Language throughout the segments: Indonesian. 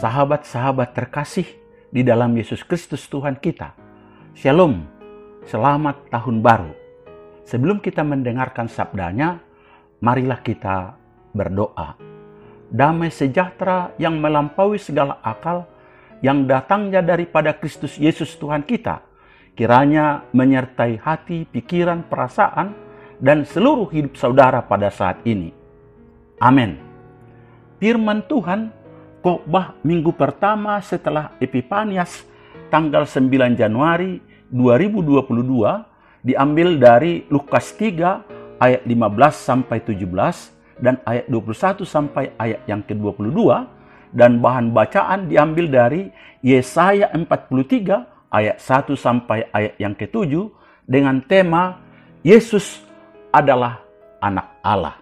Sahabat-sahabat terkasih di dalam Yesus Kristus Tuhan kita. Shalom, selamat tahun baru. Sebelum kita mendengarkan sabdanya, marilah kita berdoa. Damai sejahtera yang melampaui segala akal, yang datangnya daripada Kristus Yesus Tuhan kita, kiranya menyertai hati, pikiran, perasaan, dan seluruh hidup saudara pada saat ini. Amin. Firman Tuhan khotbah minggu pertama setelah Epifanias tanggal 9 Januari 2022 diambil dari Lukas 3 ayat 15 sampai 17 dan ayat 21 sampai ayat yang ke-22, dan bahan bacaan diambil dari Yesaya 43 ayat 1 sampai ayat yang ke-7 dengan tema Yesus adalah anak Allah.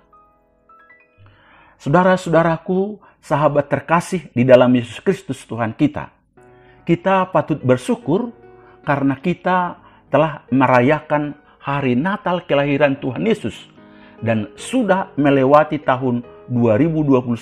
Saudara-saudaraku, sahabat terkasih di dalam Yesus Kristus Tuhan kita, kita patut bersyukur karena kita telah merayakan hari Natal kelahiran Tuhan Yesus dan sudah melewati tahun 2021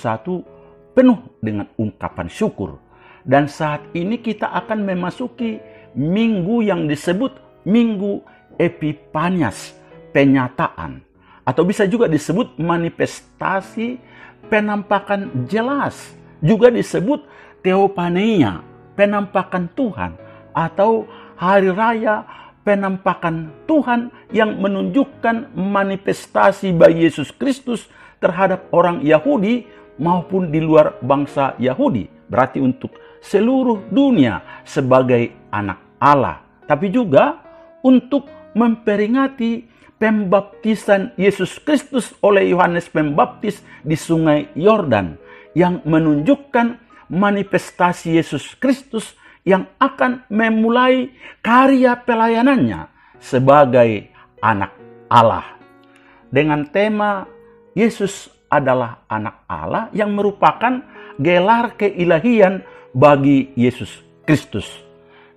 penuh dengan ungkapan syukur. Dan saat ini kita akan memasuki minggu yang disebut Minggu Epifanias, penyataan, atau bisa juga disebut manifestasi penampakan jelas, juga disebut Theophania, penampakan Tuhan, atau hari raya penampakan Tuhan yang menunjukkan manifestasi bagi Yesus Kristus terhadap orang Yahudi maupun di luar bangsa Yahudi. Berarti untuk seluruh dunia sebagai anak Allah. Tapi juga untuk memperingati pembaptisan Yesus Kristus oleh Yohanes Pembaptis di Sungai Yordan, yang menunjukkan manifestasi Yesus Kristus yang akan memulai karya pelayanannya sebagai anak Allah. Dengan tema Yesus adalah anak Allah yang merupakan gelar keilahian bagi Yesus Kristus.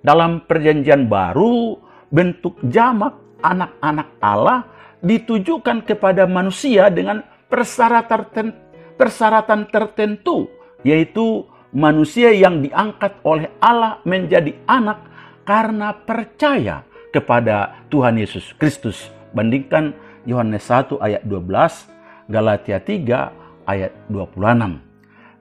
Dalam Perjanjian Baru, bentuk jamak anak-anak Allah ditujukan kepada manusia dengan persyaratan tertentu, yaitu manusia yang diangkat oleh Allah menjadi anak karena percaya kepada Tuhan Yesus Kristus. Bandingkan Yohanes 1 ayat 12, Galatia 3 ayat 26.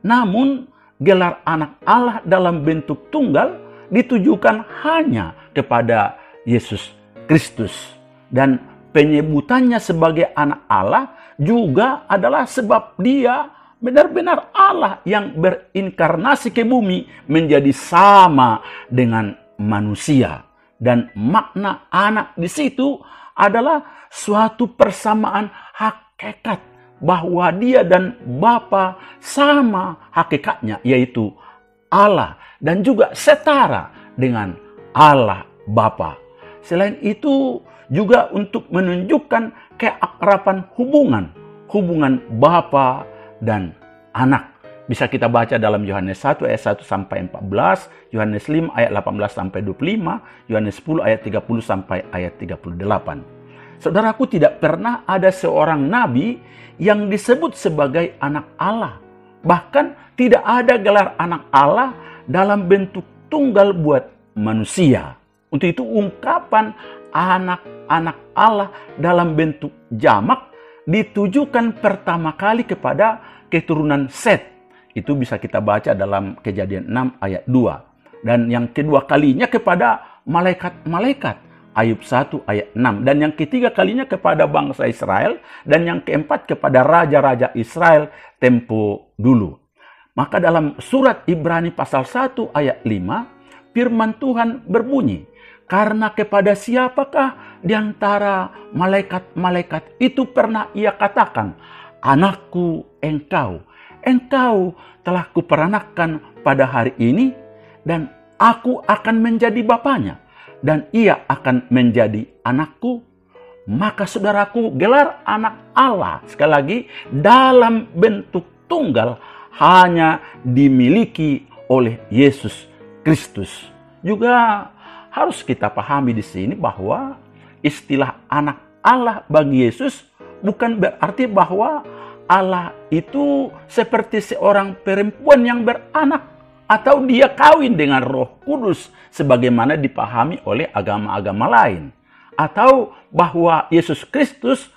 Namun gelar anak Allah dalam bentuk tunggal ditujukan hanya kepada Yesus Kristus, dan penyebutannya sebagai anak Allah juga adalah sebab dia benar-benar Allah yang berinkarnasi ke bumi menjadi sama dengan manusia. Dan makna anak di situ adalah suatu persamaan hakikat bahwa dia dan Bapa sama hakikatnya, yaitu Allah, dan juga setara dengan Allah Bapa. Selain itu juga untuk menunjukkan keakraban hubungan Bapa dan anak. Bisa kita baca dalam Yohanes 1 ayat 1 sampai 14, Yohanes 5 ayat 18 sampai 25, Yohanes 10 ayat 30 sampai ayat 38. Saudaraku, tidak pernah ada seorang nabi yang disebut sebagai anak Allah. Bahkan tidak ada gelar anak Allah dalam bentuk tunggal buat manusia. Untuk itu ungkapan anak-anak Allah dalam bentuk jamak ditujukan pertama kali kepada keturunan Set. Itu bisa kita baca dalam Kejadian 6 ayat 2. Dan yang kedua kalinya kepada malaikat-malaikat, Ayub 1 ayat 6. Dan yang ketiga kalinya kepada bangsa Israel. Dan yang keempat kepada raja-raja Israel tempo dulu. Maka dalam surat Ibrani pasal 1 ayat 5, firman Tuhan berbunyi, karena kepada siapakah di antara malaikat-malaikat itu pernah ia katakan, anakku engkau telah kuperanakkan pada hari ini, dan aku akan menjadi bapanya, dan ia akan menjadi anakku. Maka saudaraku, gelar anak Allah, sekali lagi, dalam bentuk tunggal hanya dimiliki oleh Yesus Kristus. Juga harus kita pahami di sini bahwa istilah anak Allah bagi Yesus bukan berarti bahwa Allah itu seperti seorang perempuan yang beranak atau dia kawin dengan Roh Kudus sebagaimana dipahami oleh agama-agama lain, atau bahwa Yesus Kristus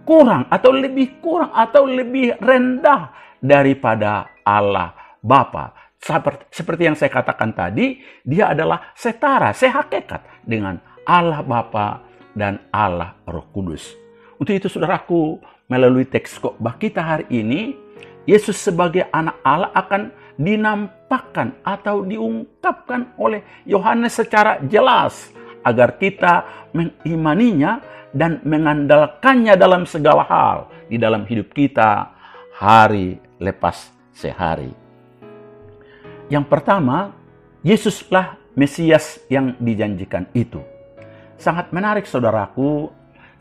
kurang atau lebih rendah daripada Allah Bapa. Seperti yang saya katakan tadi, dia adalah setara, sehakikat dengan Allah Bapa dan Allah Roh Kudus. Untuk itu saudaraku, melalui teks khotbah kita hari ini, Yesus sebagai anak Allah akan dinampakkan atau diungkapkan oleh Yohanes secara jelas agar kita mengimaninya dan mengandalkannya dalam segala hal di dalam hidup kita hari lepas sehari. Yang pertama, Yesuslah Mesias yang dijanjikan itu. Sangat menarik saudaraku,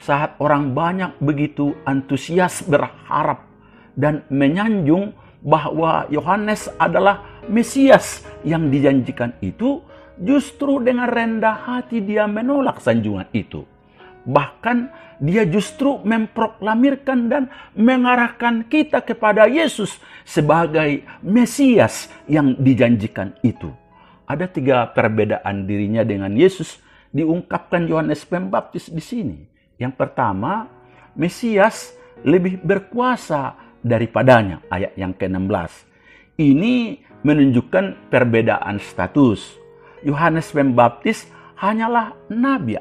saat orang banyak begitu antusias berharap dan menyanjung bahwa Yohanes adalah Mesias yang dijanjikan itu, justru dengan rendah hati dia menolak sanjungan itu. Bahkan dia justru memproklamirkan dan mengarahkan kita kepada Yesus sebagai Mesias yang dijanjikan itu. Ada 3 perbedaan dirinya dengan Yesus diungkapkan Yohanes Pembaptis di sini. Yang pertama, Mesias lebih berkuasa daripadanya, ayat yang ke-16. Ini menunjukkan perbedaan status. Yohanes Pembaptis hanyalah nabi,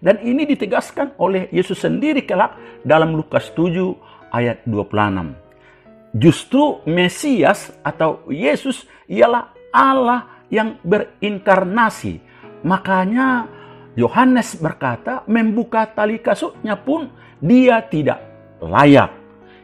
dan ini ditegaskan oleh Yesus sendiri kelak dalam Lukas 7 ayat 26. Justru Mesias atau Yesus ialah Allah yang berinkarnasi. Makanya Yohanes berkata, membuka tali kasutnya pun dia tidak layak.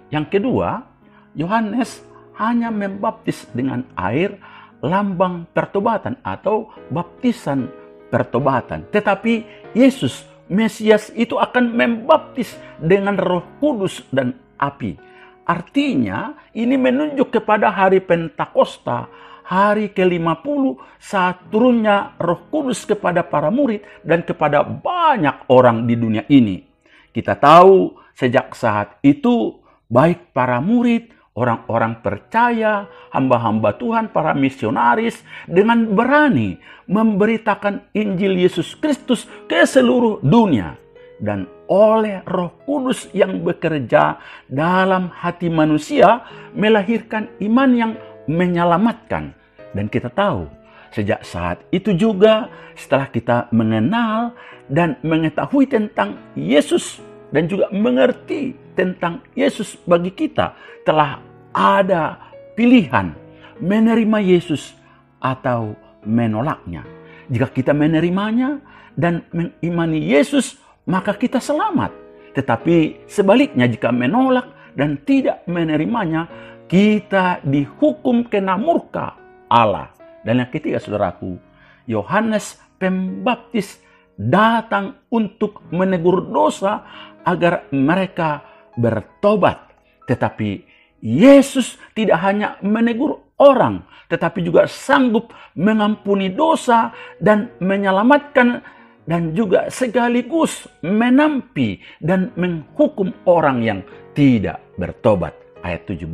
Yang kedua, Yohanes hanya membaptis dengan air, lambang pertobatan atau baptisan pertobatan. Tetapi Yesus, Mesias itu akan membaptis dengan Roh Kudus dan api. Artinya, ini menunjuk kepada hari Pentakosta, hari ke-50 saat turunnya Roh Kudus kepada para murid dan kepada banyak orang di dunia ini. Kita tahu sejak saat itu, baik para murid, orang-orang percaya, hamba-hamba Tuhan, para misionaris, dengan berani memberitakan Injil Yesus Kristus ke seluruh dunia. Dan oleh Roh Kudus yang bekerja dalam hati manusia, melahirkan iman yang menyelamatkan. Dan kita tahu, sejak saat itu juga, setelah kita mengenal dan mengetahui tentang Yesus, dan juga mengerti tentang Yesus bagi kita, telah ada pilihan menerima Yesus atau menolaknya. Jika kita menerimanya dan mengimani Yesus, maka kita selamat. Tetapi sebaliknya, jika menolak dan tidak menerimanya, kita dihukum kena murka Allah. Dan yang ketiga saudaraku, Yohanes Pembaptis datang untuk menegur dosa agar mereka bertobat. Tetapi Yesus tidak hanya menegur orang, tetapi juga sanggup mengampuni dosa dan menyelamatkan, dan juga sekaligus menampi dan menghukum orang yang tidak bertobat. Ayat 17.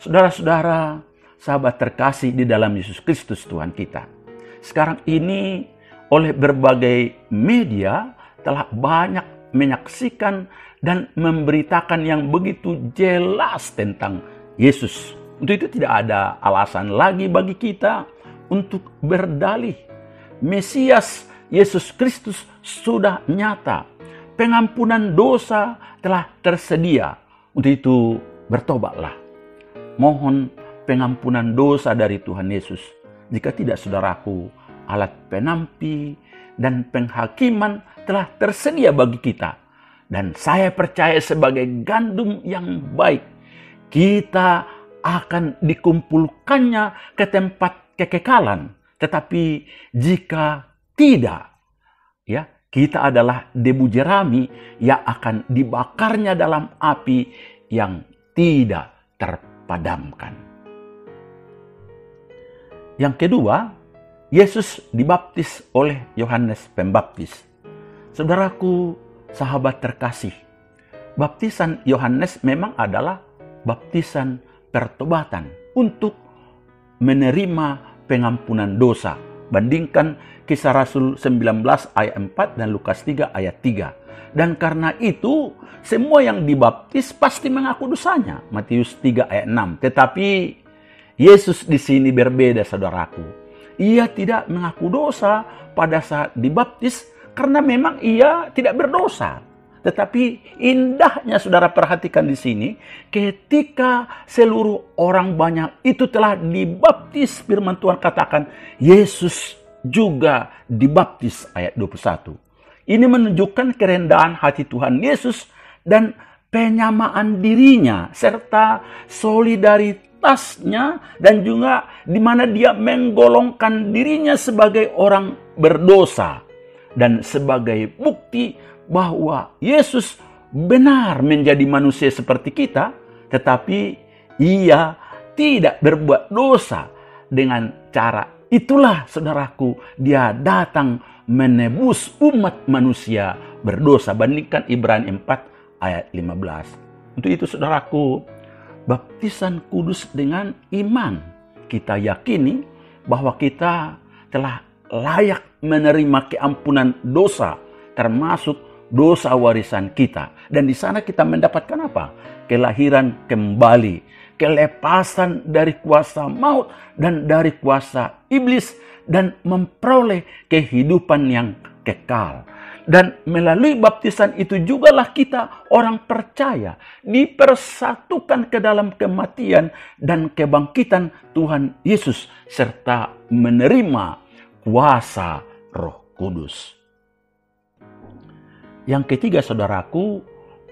Saudara-saudara, sahabat terkasih di dalam Yesus Kristus Tuhan kita, sekarang ini oleh berbagai media telah banyak menyaksikan dan memberitakan yang begitu jelas tentang Yesus. Untuk itu tidak ada alasan lagi bagi kita untuk berdalih. Mesias Yesus Kristus sudah nyata. Pengampunan dosa telah tersedia. Untuk itu bertobatlah. Mohon pengampunan dosa dari Tuhan Yesus. Jika tidak saudaraku, alat penampi dan penghakiman telah tersedia bagi kita. Dan saya percaya sebagai gandum yang baik, kita akan dikumpulkannya ke tempat kekekalan. Tetapi jika tidak, ya, kita adalah debu jerami yang akan dibakarnya dalam api yang tidak terpadamkan. Yang kedua, Yesus dibaptis oleh Yohanes Pembaptis. Saudaraku, sahabat terkasih, baptisan Yohanes memang adalah baptisan pertobatan untuk menerima pengampunan dosa. Bandingkan Kisah Rasul 19 ayat 4 dan Lukas 3 ayat 3. Dan karena itu, semua yang dibaptis pasti mengaku dosanya. Matius 3 ayat 6. Tetapi Yesus di sini berbeda, saudaraku. Ia tidak mengaku dosa pada saat dibaptis karena memang ia tidak berdosa. Tetapi indahnya saudara perhatikan di sini, ketika seluruh orang banyak itu telah dibaptis, firman Tuhan katakan, Yesus juga dibaptis, ayat 21. Ini menunjukkan kerendahan hati Tuhan Yesus dan penyamaan dirinya, serta solidaritasnya, dan juga di mana dia menggolongkan dirinya sebagai orang berdosa. Dan sebagai bukti bahwa Yesus benar menjadi manusia seperti kita, tetapi ia tidak berbuat dosa. Dengan cara itulah, saudaraku, dia datang menebus umat manusia berdosa. Bandingkan Ibrani 4 ayat 15. Untuk itu, saudaraku, baptisan kudus dengan iman. Kita yakini bahwa kita telah layak menerima keampunan dosa, termasuk dosa warisan kita. Dan di sana kita mendapatkan apa? Kelahiran kembali, kelepasan dari kuasa maut dan dari kuasa iblis, dan memperoleh kehidupan yang kekal. Dan melalui baptisan itu jugalah kita orang percaya dipersatukan ke dalam kematian dan kebangkitan Tuhan Yesus, serta menerima kuasa Roh Kudus. Yang ketiga, saudaraku,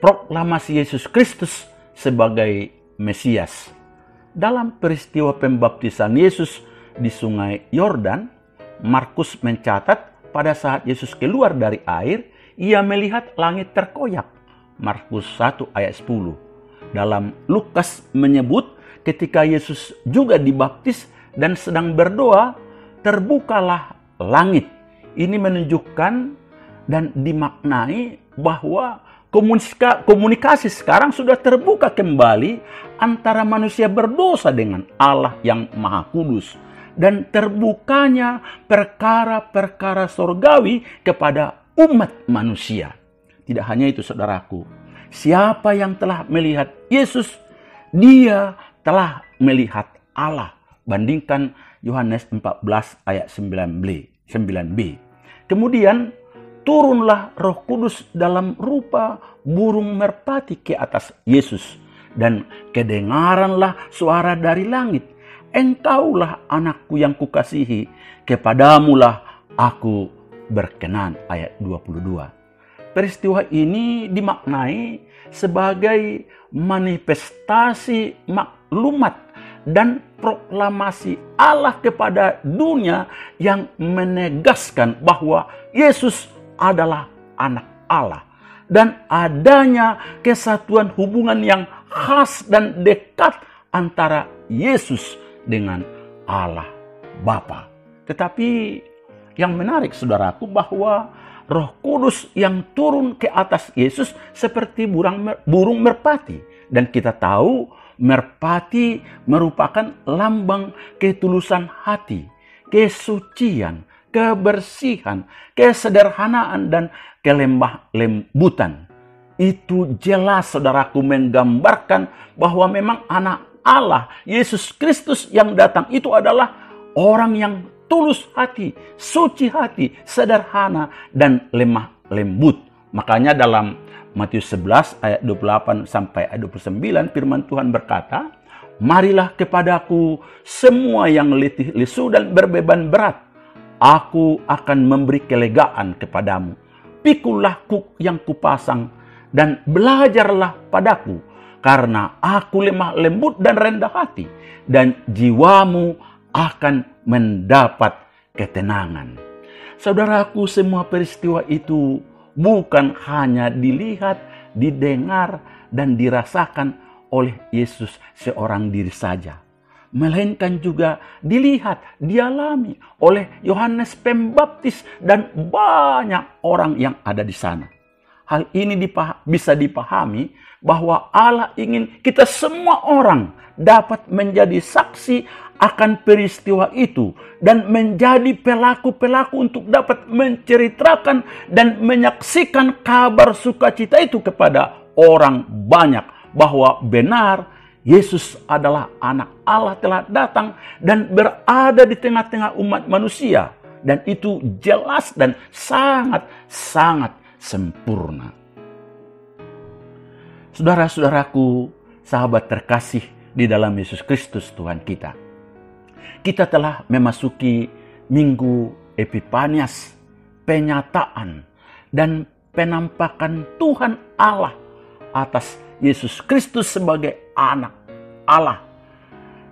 proklamasi Yesus Kristus sebagai Mesias. Dalam peristiwa pembaptisan Yesus di Sungai Yordan, Markus mencatat pada saat Yesus keluar dari air, ia melihat langit terkoyak. Markus 1 ayat 10. Dalam Lukas menyebut ketika Yesus juga dibaptis dan sedang berdoa, terbukalah langit. Ini menunjukkan dan dimaknai bahwa komunikasi sekarang sudah terbuka kembali antara manusia berdosa dengan Allah yang Maha Kudus. Dan terbukanya perkara-perkara sorgawi kepada umat manusia. Tidak hanya itu, saudaraku. Siapa yang telah melihat Yesus, dia telah melihat Allah. Bandingkan Yohanes 14 ayat 9b. Kemudian turunlah Roh Kudus dalam rupa burung merpati ke atas Yesus. Dan kedengaranlah suara dari langit, Engkaulah anakku yang kukasihi, kepadamulah aku berkenan. Ayat 22. Peristiwa ini dimaknai sebagai manifestasi maklumat dan proklamasi Allah kepada dunia yang menegaskan bahwa Yesus adalah anak Allah. Dan adanya kesatuan hubungan yang khas dan dekat antara Yesus dengan Allah Bapa. Tetapi yang menarik, saudaraku, bahwa Roh Kudus yang turun ke atas Yesus seperti burung merpati. Dan kita tahu merpati merupakan lambang ketulusan hati, kesucian, kebersihan, kesederhanaan, dan kelemah lembutan. Itu jelas, saudaraku, menggambarkan bahwa memang anak Allah, Yesus Kristus yang datang itu adalah orang yang tulus hati, suci hati, sederhana, dan lemah lembut. Makanya dalam Matius 11 ayat 28 sampai ayat 29 firman Tuhan berkata, marilah kepadaku semua yang letih lesu dan berbeban berat, aku akan memberi kelegaan kepadamu. Pikulah kuk yang kupasang dan belajarlah padaku, karena aku lemah lembut dan rendah hati, dan jiwamu akan mendapat ketenangan. Saudaraku, semua peristiwa itu bukan hanya dilihat, didengar, dan dirasakan oleh Yesus seorang diri saja, melainkan juga dilihat, dialami oleh Yohanes Pembaptis dan banyak orang yang ada di sana. Hal ini bisa dipahami bahwa Allah ingin kita semua orang dapat menjadi saksi akan peristiwa itu dan menjadi pelaku-pelaku untuk dapat menceritakan dan menyaksikan kabar sukacita itu kepada orang banyak, bahwa benar Yesus adalah anak Allah telah datang dan berada di tengah-tengah umat manusia, dan itu jelas dan sangat-sangat sempurna. Saudara-saudaraku, sahabat terkasih di dalam Yesus Kristus Tuhan kita, kita telah memasuki Minggu Epifanias, penyataan dan penampakan Tuhan Allah atas Yesus Kristus sebagai anak Allah.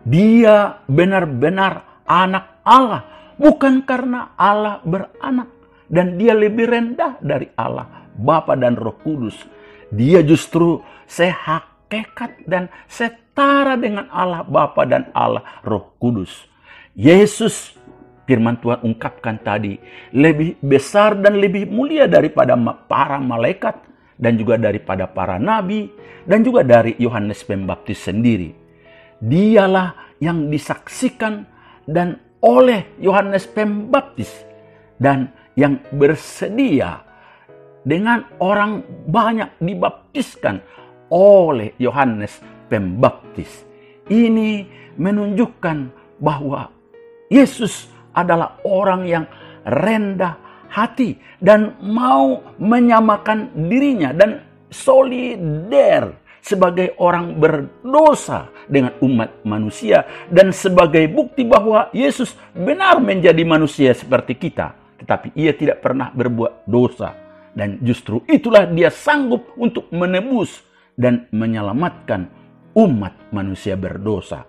Dia benar-benar anak Allah, bukan karena Allah beranak dan dia lebih rendah dari Allah Bapa dan Roh Kudus. Dia justru sehakikat dan setara dengan Allah Bapa dan Allah Roh Kudus. Yesus, firman Tuhan ungkapkan tadi, lebih besar dan lebih mulia daripada para malaikat dan juga daripada para nabi dan juga dari Yohanes Pembaptis sendiri. Dialah yang disaksikan dan oleh Yohanes Pembaptis dan yang bersedia dengan orang banyak dibaptiskan oleh Yohanes Pembaptis. Ini menunjukkan bahwa Yesus adalah orang yang rendah hati dan mau menyamakan dirinya dan solider sebagai orang berdosa dengan umat manusia, dan sebagai bukti bahwa Yesus benar menjadi manusia seperti kita, tetapi ia tidak pernah berbuat dosa, dan justru itulah dia sanggup untuk menebus dan menyelamatkan umat manusia berdosa.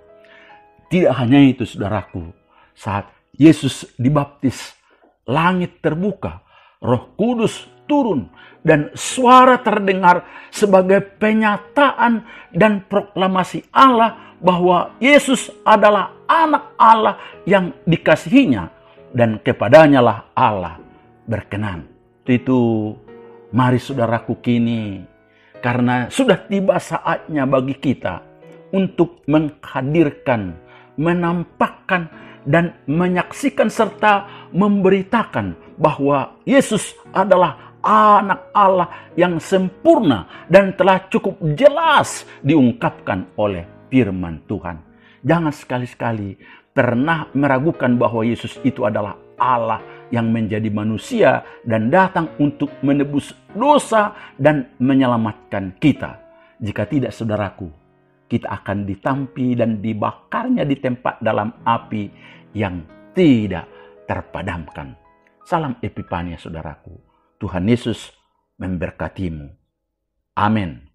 Tidak hanya itu, saudaraku, saat Yesus dibaptis, langit terbuka, Roh Kudus turun, dan suara terdengar sebagai penyataan dan proklamasi Allah bahwa Yesus adalah anak Allah yang dikasihinya, dan kepadanya lah Allah berkenan. Itu mari saudaraku kini, karena sudah tiba saatnya bagi kita untuk menghadirkan, menampakkan, dan menyaksikan serta memberitakan bahwa Yesus adalah anak Allah yang sempurna dan telah cukup jelas diungkapkan oleh firman Tuhan. Jangan sekali-sekali pernah meragukan bahwa Yesus itu adalah Allah yang menjadi manusia dan datang untuk menebus dosa dan menyelamatkan kita. Jika tidak, saudaraku, kita akan ditampi dan dibakarnya di tempat dalam api yang tidak terpadamkan. Salam Epifania, saudaraku. Tuhan Yesus memberkatimu. Amin.